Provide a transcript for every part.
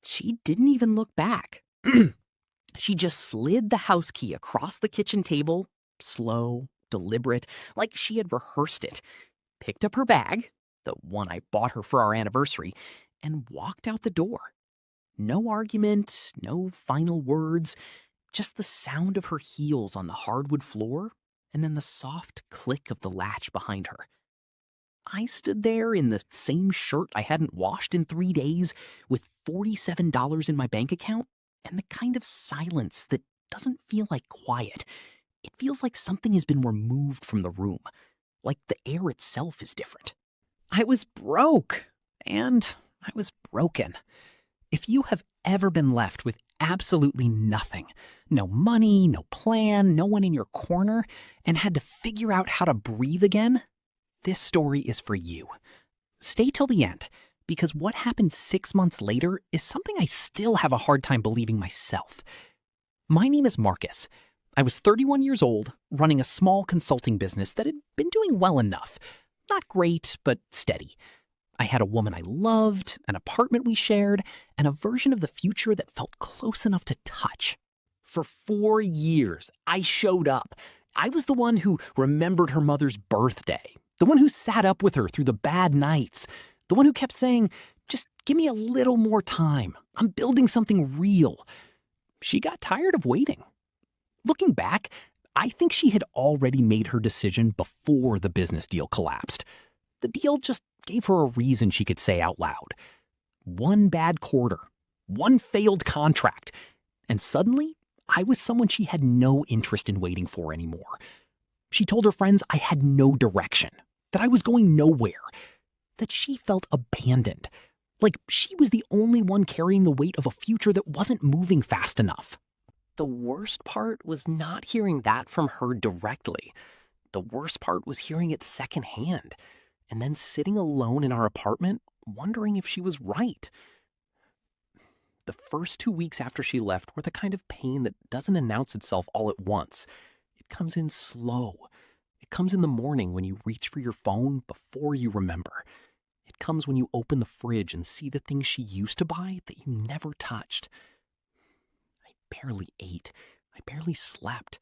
She didn't even look back. She just slid the house key across the kitchen table, slow, deliberate, like she had rehearsed it, picked up her bag, the one I bought her for our anniversary, and walked out the door. No argument, no final words, just the sound of her heels on the hardwood floor, and then the soft click of the latch behind her. I stood there in the same shirt I hadn't washed in 3 days, with $47 in my bank account, and the kind of silence that doesn't feel like quiet. It feels like something has been removed from the room, like the air itself is different. I was broke, and I was broken. If you have ever been left with absolutely nothing, no money, no plan, no one in your corner, and had to figure out how to breathe again, this story is for you. Stay till the end, because what happened 6 months later is something I still have a hard time believing myself. My name is Marcus. I was 31 years old, running a small consulting business that had been doing well enough. Not great, but steady. I had a woman I loved, an apartment we shared, and a version of the future that felt close enough to touch. For 4 years, I showed up. I was the one who remembered her mother's birthday, the one who sat up with her through the bad nights, the one who kept saying, "Just give me a little more time. I'm building something real." She got tired of waiting. Looking back, I think she had already made her decision before the business deal collapsed. The deal just gave her a reason she could say out loud. One bad quarter, one failed contract, and suddenly I was someone she had no interest in waiting for anymore. She told her friends I had no direction, that I was going nowhere, that she felt abandoned, like she was the only one carrying the weight of a future that wasn't moving fast enough. The worst part was not hearing that from her directly. The worst part was hearing it secondhand, and then sitting alone in our apartment, wondering if she was right. The first 2 weeks after she left were the kind of pain that doesn't announce itself all at once. It comes in slow. It comes in the morning when you reach for your phone before you remember. It comes when you open the fridge and see the things she used to buy that you never touched. I barely ate. I barely slept.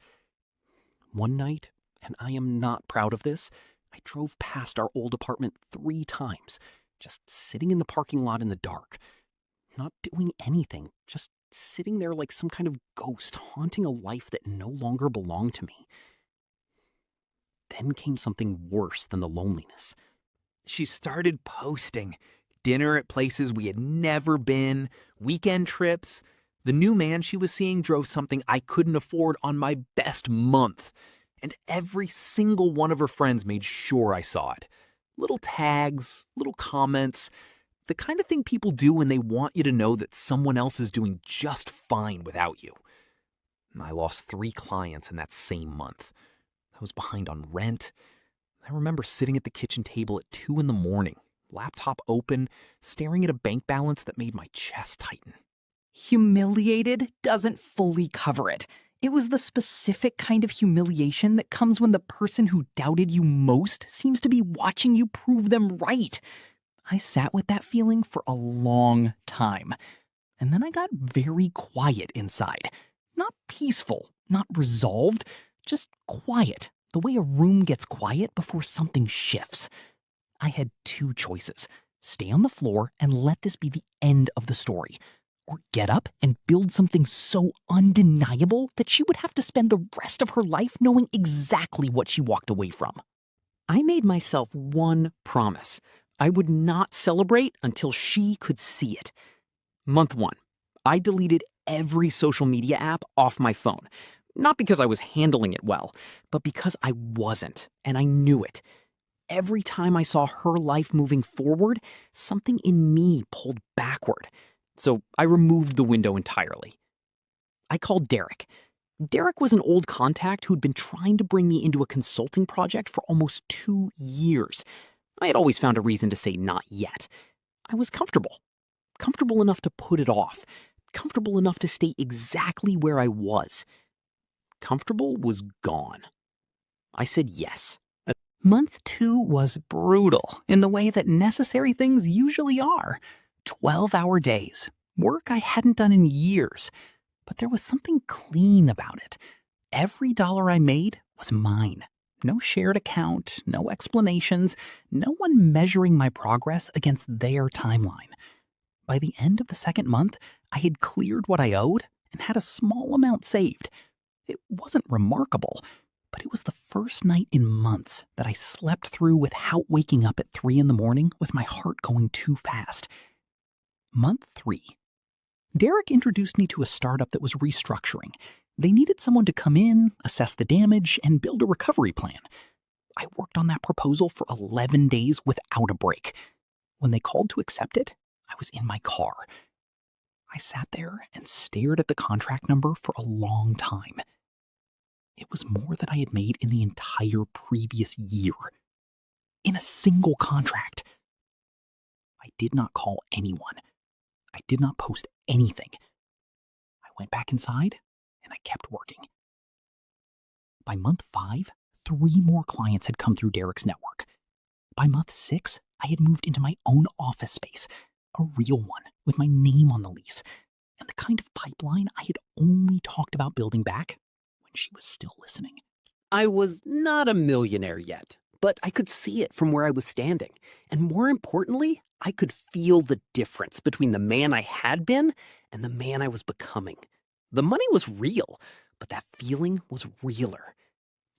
One night, and I am not proud of this, I drove past our old apartment 3 times, just sitting in the parking lot in the dark. Not doing anything, just sitting there like some kind of ghost haunting a life that no longer belonged to me. Then came something worse than the loneliness. She started posting. Dinner at places we had never been, weekend trips. The new man she was seeing drove something I couldn't afford on my best month. And every single one of her friends made sure I saw it. Little tags, little comments. The kind of thing people do when they want you to know that someone else is doing just fine without you. I lost 3 clients in that same month. I was behind on rent. I remember sitting at the kitchen table at 2 in the morning, laptop open, staring at a bank balance that made my chest tighten. Humiliated doesn't fully cover it. It was the specific kind of humiliation that comes when the person who doubted you most seems to be watching you prove them right. I sat with that feeling for a long time. And then I got very quiet inside. Not peaceful, not resolved, just quiet, the way a room gets quiet before something shifts. I had 2 choices: stay on the floor and let this be the end of the story, or get up and build something so undeniable that she would have to spend the rest of her life knowing exactly what she walked away from. I made myself one promise. I would not celebrate until she could see it. Month 1, I deleted every social media app off my phone. Not because I was handling it well, but because I wasn't, and I knew it. Every time I saw her life moving forward, something in me pulled backward. So I removed the window entirely. I called Derek. Derek was an old contact who'd been trying to bring me into a consulting project for almost 2 years. I had always found a reason to say not yet. I was comfortable. Comfortable enough to put it off. Comfortable enough to stay exactly where I was. Comfortable was gone. I said yes. Month 2 was brutal in the way that necessary things usually are. 12-hour days, Work I hadn't done in years, but there was something clean about it. Every dollar I made was mine. No shared account, no explanations, no one measuring my progress against their timeline. By the end of the second month, I had cleared what I owed and had a small amount saved. It wasn't remarkable, but it was the first night in months that I slept through without waking up at 3 in the morning with my heart going too fast. Month 3. Derek introduced me to a startup that was restructuring. They needed someone to come in, assess the damage, and build a recovery plan. I worked on that proposal for 11 days without a break. When they called to accept it, I was in my car. I sat there and stared at the contract number for a long time. It was more than I had made in the entire previous year. In a single contract. I did not call anyone. I did not post anything. I went back inside and I kept working. By month 5, 3 more clients had come through Derek's network. By month 6, I had moved into my own office space, a real one with my name on the lease, and the kind of pipeline I had only talked about building back when she was still listening. I was not a millionaire yet, but I could see it from where I was standing. And more importantly, I could feel the difference between the man I had been and the man I was becoming. The money was real, but that feeling was realer.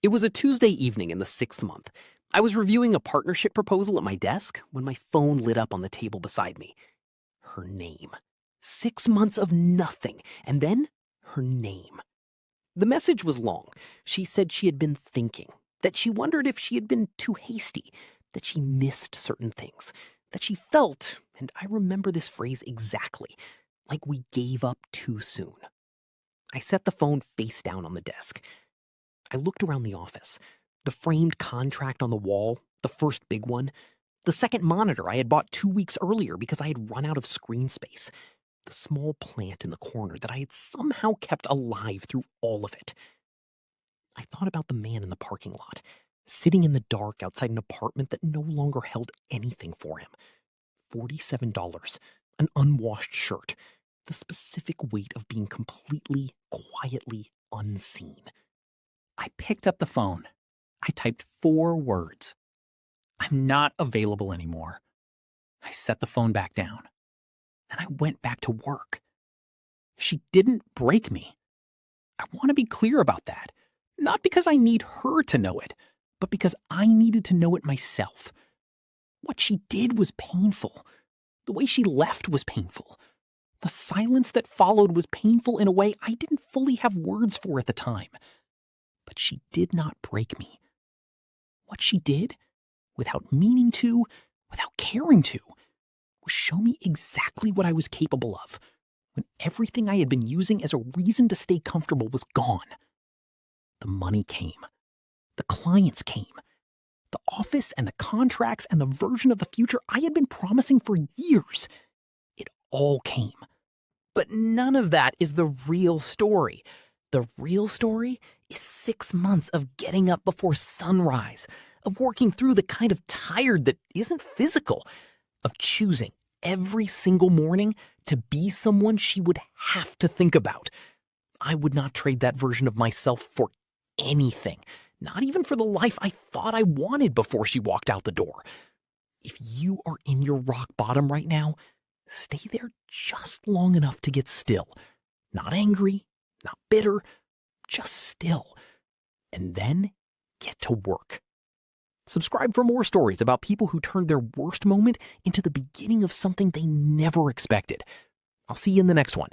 It was a Tuesday evening in the 6th month. I was reviewing a partnership proposal at my desk when my phone lit up on the table beside me. Her name. 6 months of nothing, and then her name. The message was long. She said she had been thinking, that she wondered if she had been too hasty, that she missed certain things, that she felt, and I remember this phrase exactly, like we gave up too soon. I set the phone face down on the desk. I looked around the office. The framed contract on the wall, the first big one, the second monitor I had bought 2 weeks earlier because I had run out of screen space, the small plant in the corner that I had somehow kept alive through all of it. I thought about the man in the parking lot, sitting in the dark outside an apartment that no longer held anything for him. $47, an unwashed shirt, the specific weight of being completely, quietly unseen. I picked up the phone. I typed 4 words. I'm not available anymore. I set the phone back down. And I went back to work. She didn't break me. I want to be clear about that. Not because I need her to know it, but because I needed to know it myself. What she did was painful. The way she left was painful. The silence that followed was painful in a way I didn't fully have words for at the time. But she did not break me. What she did, without meaning to, without caring to, was show me exactly what I was capable of when everything I had been using as a reason to stay comfortable was gone. The money came. The clients came. The office and the contracts and the version of the future I had been promising for years. It all came. But none of that is the real story. The real story is 6 months of getting up before sunrise, of working through the kind of tired that isn't physical, of choosing every single morning to be someone she would have to think about. I would not trade that version of myself for anything, not even for the life I thought I wanted before she walked out the door. If you are in your rock bottom right now, stay there just long enough to get still. Not angry, not bitter, just still. And then get to work. Subscribe for more stories about people who turned their worst moment into the beginning of something they never expected. I'll see you in the next one.